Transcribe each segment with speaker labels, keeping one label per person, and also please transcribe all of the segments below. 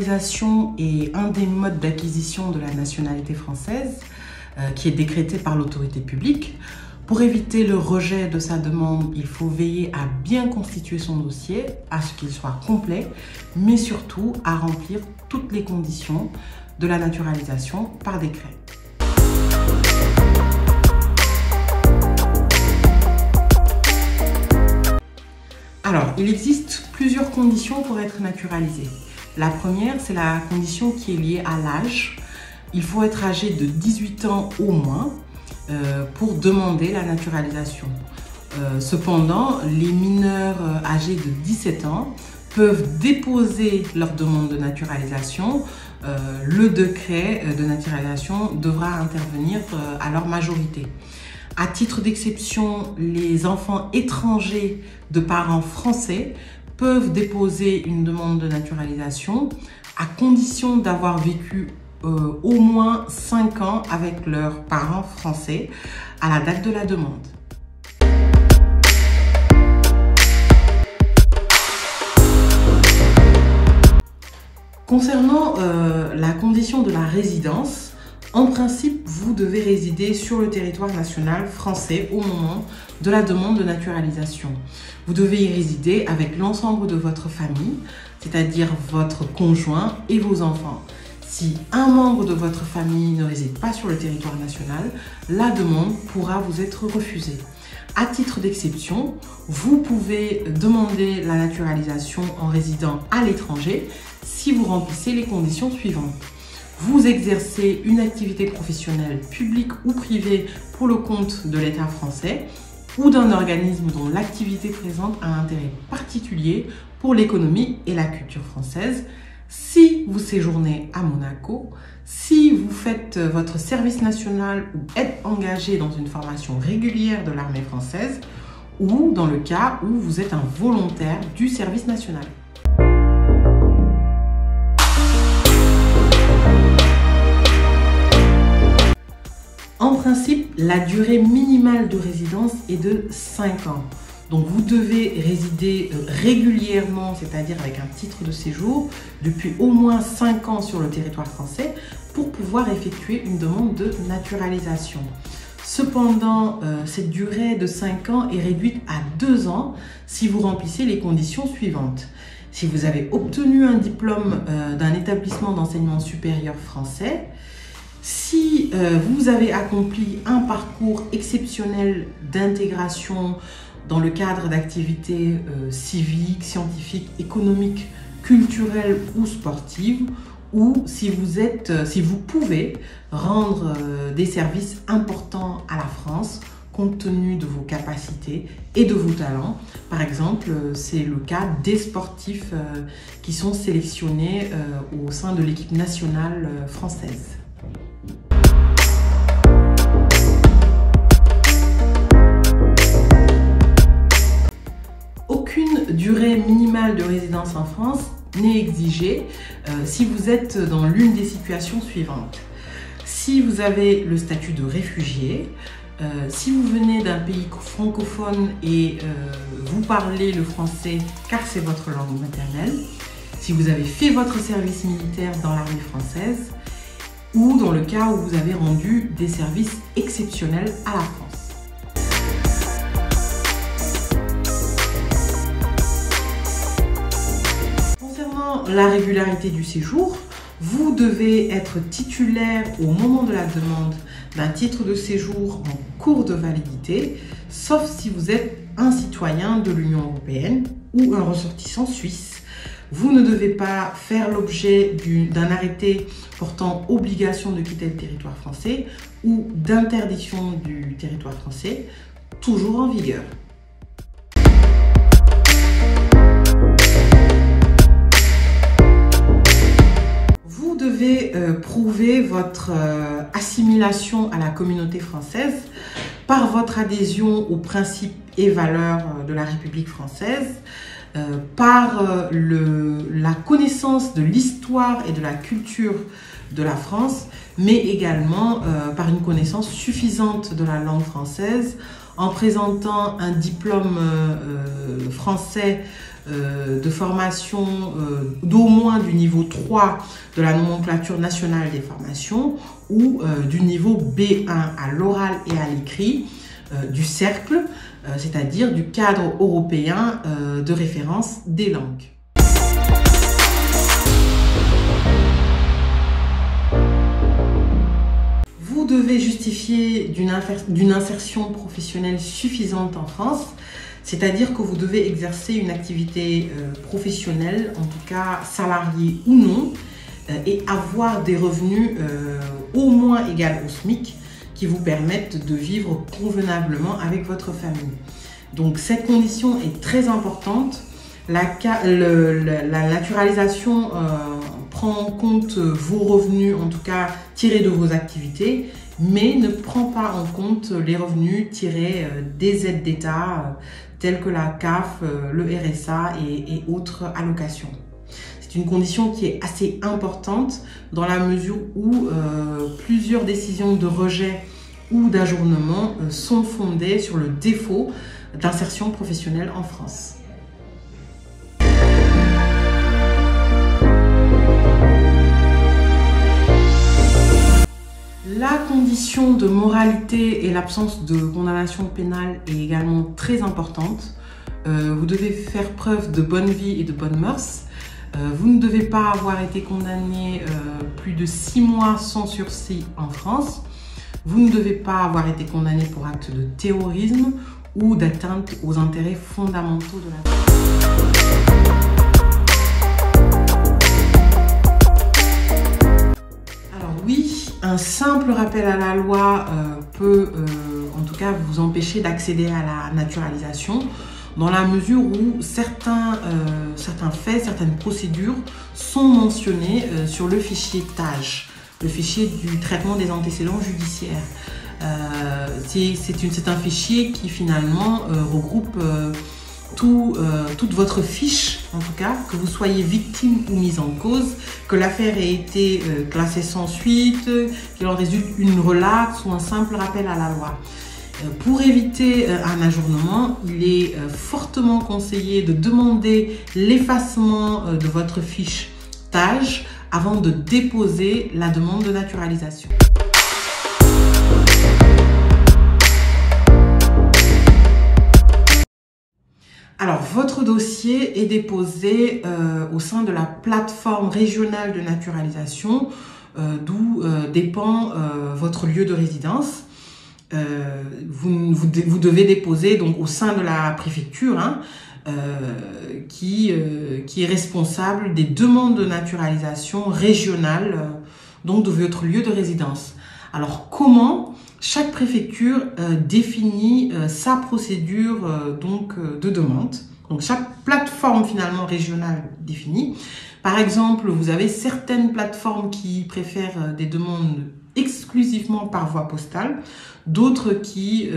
Speaker 1: naturalisation est un des modes d'acquisition de la nationalité française qui est décrété par l'autorité publique. Pour éviter le rejet de sa demande, il faut veiller à bien constituer son dossier, à ce qu'il soit complet, mais surtout à remplir toutes les conditions de la naturalisation par décret. Alors, il existe plusieurs conditions pour être naturalisé. La première, c'est la condition qui est liée à l'âge. Il faut être âgé de 18 ans au moins pour demander la naturalisation. Cependant, les mineurs âgés de 17 ans peuvent déposer leur demande de naturalisation. Le décret de naturalisation devra intervenir à leur majorité. À titre d'exception, les enfants étrangers de parents français peuvent déposer une demande de naturalisation à condition d'avoir vécu au moins 5 ans avec leurs parents français à la date de la demande. Concernant la condition de la résidence, en principe, vous devez résider sur le territoire national français au moment de la demande de naturalisation. Vous devez y résider avec l'ensemble de votre famille, c'est-à-dire votre conjoint et vos enfants. Si un membre de votre famille ne réside pas sur le territoire national, la demande pourra vous être refusée. À titre d'exception, vous pouvez demander la naturalisation en résidant à l'étranger si vous remplissez les conditions suivantes. Vous exercez une activité professionnelle publique ou privée pour le compte de l'État français ou d'un organisme dont l'activité présente un intérêt particulier pour l'économie et la culture française, si vous séjournez à Monaco, si vous faites votre service national ou êtes engagé dans une formation régulière de l'armée française ou dans le cas où vous êtes un volontaire du service national. En principe, la durée minimale de résidence est de 5 ans. Donc vous devez résider régulièrement, c'est-à-dire avec un titre de séjour, depuis au moins 5 ans sur le territoire français pour pouvoir effectuer une demande de naturalisation. Cependant, cette durée de 5 ans est réduite à 2 ans si vous remplissez les conditions suivantes. Si vous avez obtenu un diplôme d'un établissement d'enseignement supérieur français, si vous avez accompli un parcours exceptionnel d'intégration dans le cadre d'activités civiques, scientifiques, économiques, culturelles ou sportives, ou si vous pouvez rendre des services importants à la France compte tenu de vos capacités et de vos talents. Par exemple, c'est le cas des sportifs qui sont sélectionnés au sein de l'équipe nationale française. Aucune durée minimale de résidence en France n'est exigée si vous êtes dans l'une des situations suivantes. Si vous avez le statut de réfugié, si vous venez d'un pays francophone et vous parlez le français car c'est votre langue maternelle, si vous avez fait votre service militaire dans l'armée française ou dans le cas où vous avez rendu des services exceptionnels à la France. La régularité du séjour, vous devez être titulaire au moment de la demande d'un titre de séjour en cours de validité, sauf si vous êtes un citoyen de l'Union européenne ou un ressortissant suisse. Vous ne devez pas faire l'objet d'un arrêté portant obligation de quitter le territoire français ou d'interdiction du territoire français, toujours en vigueur. Vous devez prouver votre assimilation à la communauté française par votre adhésion aux principes et valeurs de la République française, par la connaissance de l'histoire et de la culture de la France, mais également par une connaissance suffisante de la langue française, en présentant un diplôme français de formation d'au moins du niveau 3 de la nomenclature nationale des formations ou du niveau B1 à l'oral et à l'écrit du cercle, c'est-à-dire du cadre européen de référence des langues. Vous devez justifier d'une insertion professionnelle suffisante en France, c'est-à-dire que vous devez exercer une activité professionnelle, en tout cas salariée ou non, et avoir des revenus au moins égaux au SMIC qui vous permettent de vivre convenablement avec votre famille. Donc cette condition est très importante. La naturalisation prend en compte vos revenus, en tout cas tirés de vos activités, mais ne prend pas en compte les revenus tirés des aides d'État telles que la CAF, le RSA et autres allocations. C'est une condition qui est assez importante dans la mesure où plusieurs décisions de rejet ou d'ajournement sont fondées sur le défaut d'insertion professionnelle en France. La condition de moralité et l'absence de condamnation pénale est également très importante. Vous devez faire preuve de bonne vie et de bonnes mœurs. Vous ne devez pas avoir été condamné plus de 6 mois sans sursis en France. Vous ne devez pas avoir été condamné pour acte de terrorisme ou d'atteinte aux intérêts fondamentaux de la Alors oui, un simple rappel à la loi peut en tout cas vous empêcher d'accéder à la naturalisation dans la mesure où certains faits, certaines procédures sont mentionnées sur le fichier TAJ, le fichier du traitement des antécédents judiciaires. C'est un fichier qui finalement regroupe toute votre fiche, en tout cas, que vous soyez victime ou mise en cause, que l'affaire ait été classée sans suite, qu'il en résulte une relaxe ou un simple rappel à la loi. Pour éviter un ajournement, il est fortement conseillé de demander l'effacement de votre fiche TAJ avant de déposer la demande de naturalisation. Alors, votre dossier est déposé au sein de la plateforme régionale de naturalisation, d'où dépend votre lieu de résidence. Vous devez déposer donc au sein de la préfecture, hein, qui est responsable des demandes de naturalisation régionales, donc de votre lieu de résidence. Alors, comment? Chaque préfecture définit sa procédure de demande. Donc chaque plateforme finalement régionale définit. Par exemple, vous avez certaines plateformes qui préfèrent des demandes exclusivement par voie postale, d'autres qui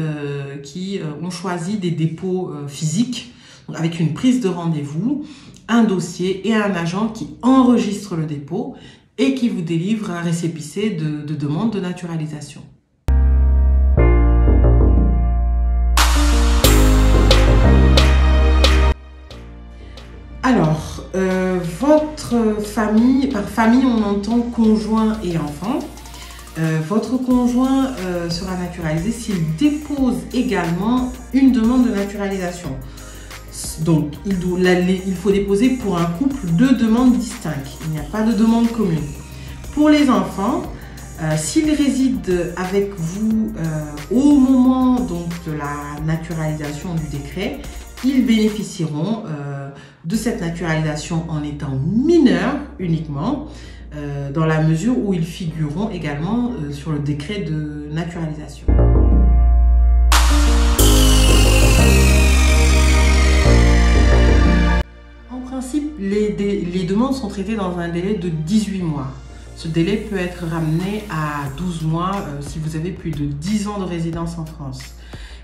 Speaker 1: ont choisi des dépôts physiques, donc avec une prise de rendez-vous, un dossier et un agent qui enregistre le dépôt et qui vous délivre un récépissé de demande de naturalisation. Alors, votre famille, par famille on entend conjoint et enfant. Votre conjoint sera naturalisé s'il dépose également une demande de naturalisation. Donc, il faut déposer pour un couple 2 demandes distinctes. Il n'y a pas de demande commune. Pour les enfants, s'ils résident avec vous au moment donc, de la naturalisation du décret, ils bénéficieront de cette naturalisation en étant mineurs uniquement, dans la mesure où ils figureront également sur le décret de naturalisation. En principe, les demandes sont traitées dans un délai de 18 mois. Ce délai peut être ramené à 12 mois si vous avez plus de 10 ans de résidence en France.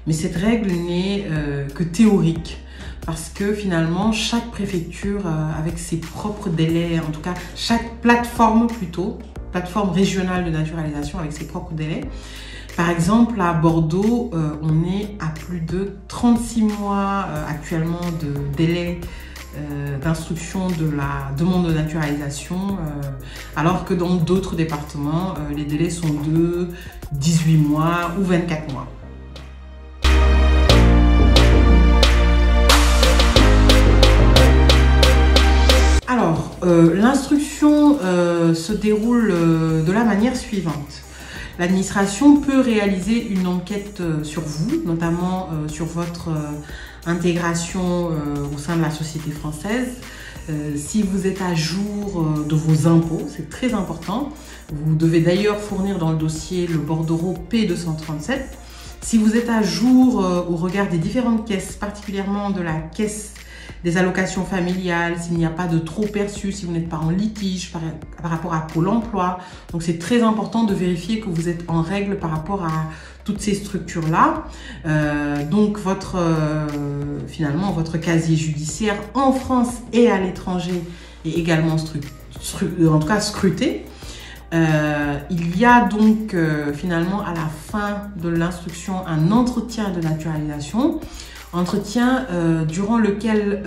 Speaker 1: Mais cette règle n'est que théorique parce que finalement, chaque préfecture avec ses propres délais, en tout cas chaque plateforme plutôt, plateforme régionale de naturalisation avec ses propres délais. Par exemple, à Bordeaux, on est à plus de 36 mois actuellement de délai d'instruction de la demande de naturalisation, alors que dans d'autres départements, les délais sont de 18 mois ou 24 mois. Alors, l'instruction se déroule de la manière suivante. L'administration peut réaliser une enquête sur vous, notamment sur votre intégration au sein de la société française. Si vous êtes à jour de vos impôts, c'est très important. Vous devez d'ailleurs fournir dans le dossier le bordereau P237. Si vous êtes à jour au regard des différentes caisses, particulièrement de la caisse des allocations familiales, s'il n'y a pas de trop perçu, si vous n'êtes pas en litige par rapport à Pôle emploi. Donc c'est très important de vérifier que vous êtes en règle par rapport à toutes ces structures-là. Donc finalement, votre casier judiciaire en France et à l'étranger est également scruté. Il y a donc finalement à la fin de l'instruction un entretien de naturalisation. Entretien durant lequel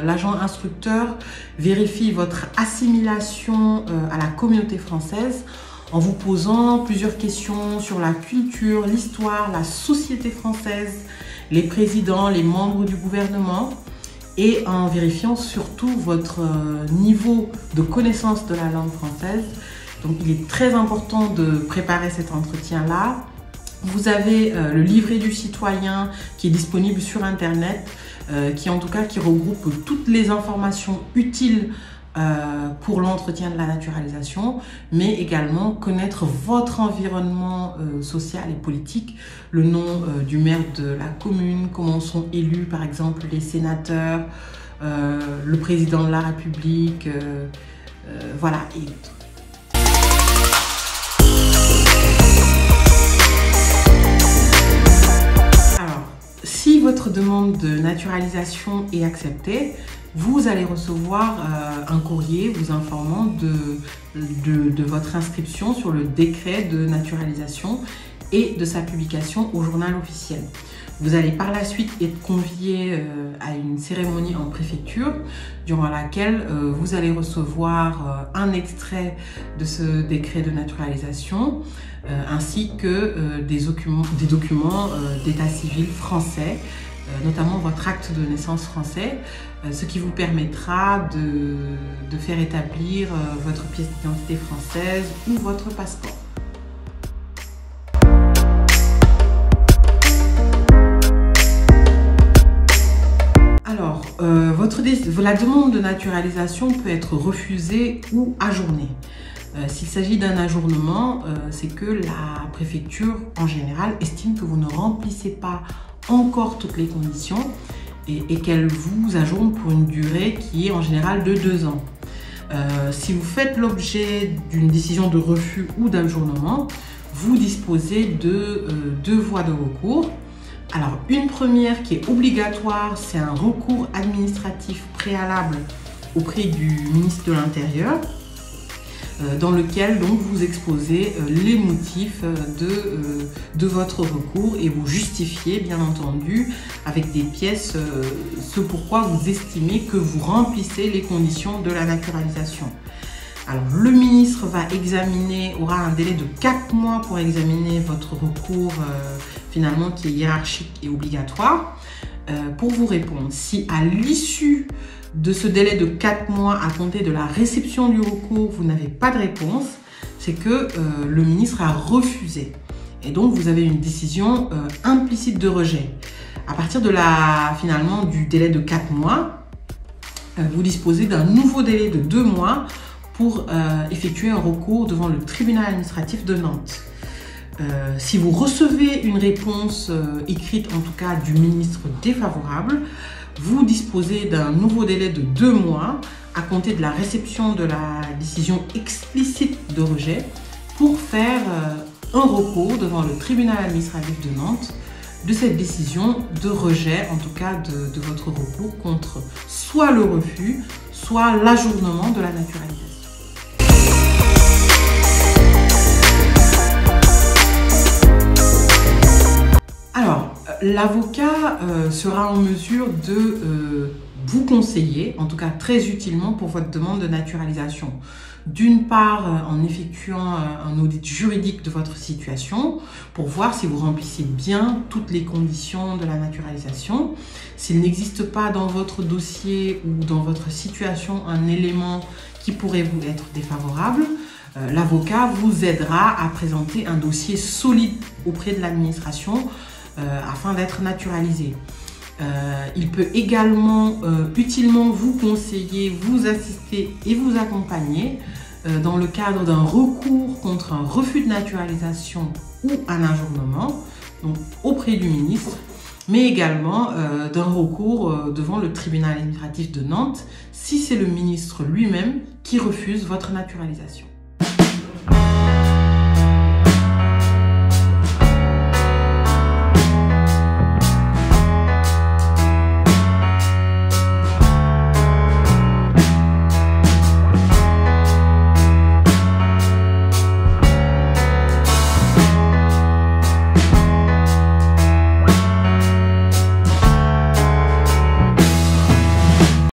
Speaker 1: l'agent instructeur vérifie votre assimilation à la communauté française en vous posant plusieurs questions sur la culture, l'histoire, la société française, les présidents, les membres du gouvernement et en vérifiant surtout votre niveau de connaissance de la langue française. Donc il est très important de préparer cet entretien-là. Vous avez le livret du citoyen qui est disponible sur Internet, qui regroupe toutes les informations utiles pour l'entretien de la naturalisation, mais également connaître votre environnement social et politique, le nom du maire de la commune, comment sont élus par exemple les sénateurs, le président de la République, voilà, et autres. Si votre demande de naturalisation est acceptée, vous allez recevoir un courrier vous informant de votre inscription sur le décret de naturalisation et de sa publication au journal officiel. Vous allez par la suite être convié à une cérémonie en préfecture durant laquelle vous allez recevoir un extrait de ce décret de naturalisation ainsi que des documents d'état civil français, notamment votre acte de naissance français, ce qui vous permettra de faire établir votre pièce d'identité française ou votre passeport. Alors, la demande de naturalisation peut être refusée ou ajournée. S'il s'agit d'un ajournement, c'est que la préfecture, en général, estime que vous ne remplissez pas encore toutes les conditions et qu'elle vous ajourne pour une durée qui est en général de 2 ans. Si vous faites l'objet d'une décision de refus ou d'ajournement, vous disposez de 2 voies de recours. Alors, une première qui est obligatoire, c'est un recours administratif préalable auprès du ministre de l'Intérieur, dans lequel donc vous exposez les motifs de votre recours et vous justifiez bien entendu avec des pièces ce pourquoi vous estimez que vous remplissez les conditions de la naturalisation. Alors le ministre aura un délai de 4 mois pour examiner votre recours finalement qui est hiérarchique et obligatoire pour vous répondre. Si à l'issue de ce délai de 4 mois à compter de la réception du recours, vous n'avez pas de réponse, c'est que le ministre a refusé. Et donc, vous avez une décision implicite de rejet. À partir de du délai de 4 mois, vous disposez d'un nouveau délai de 2 mois pour effectuer un recours devant le tribunal administratif de Nantes. Si vous recevez une réponse écrite, en tout cas du ministre défavorable, vous disposez d'un nouveau délai de 2 mois à compter de la réception de la décision explicite de rejet pour faire un recours devant le tribunal administratif de Nantes de cette décision de rejet, en tout cas de votre recours contre soit le refus, soit l'ajournement de la naturalisation. Alors, l'avocat sera en mesure vous conseiller, en tout cas très utilement pour votre demande de naturalisation. D'une part, en effectuant un audit juridique de votre situation pour voir si vous remplissez bien toutes les conditions de la naturalisation. S'il n'existe pas dans votre dossier ou dans votre situation un élément qui pourrait vous être défavorable, l'avocat vous aidera à présenter un dossier solide auprès de l'administration afin d'être naturalisé. Il peut également utilement vous conseiller, vous assister et vous accompagner dans le cadre d'un recours contre un refus de naturalisation ou un ajournement, donc auprès du ministre, mais également d'un recours devant le tribunal administratif de Nantes si c'est le ministre lui-même qui refuse votre naturalisation.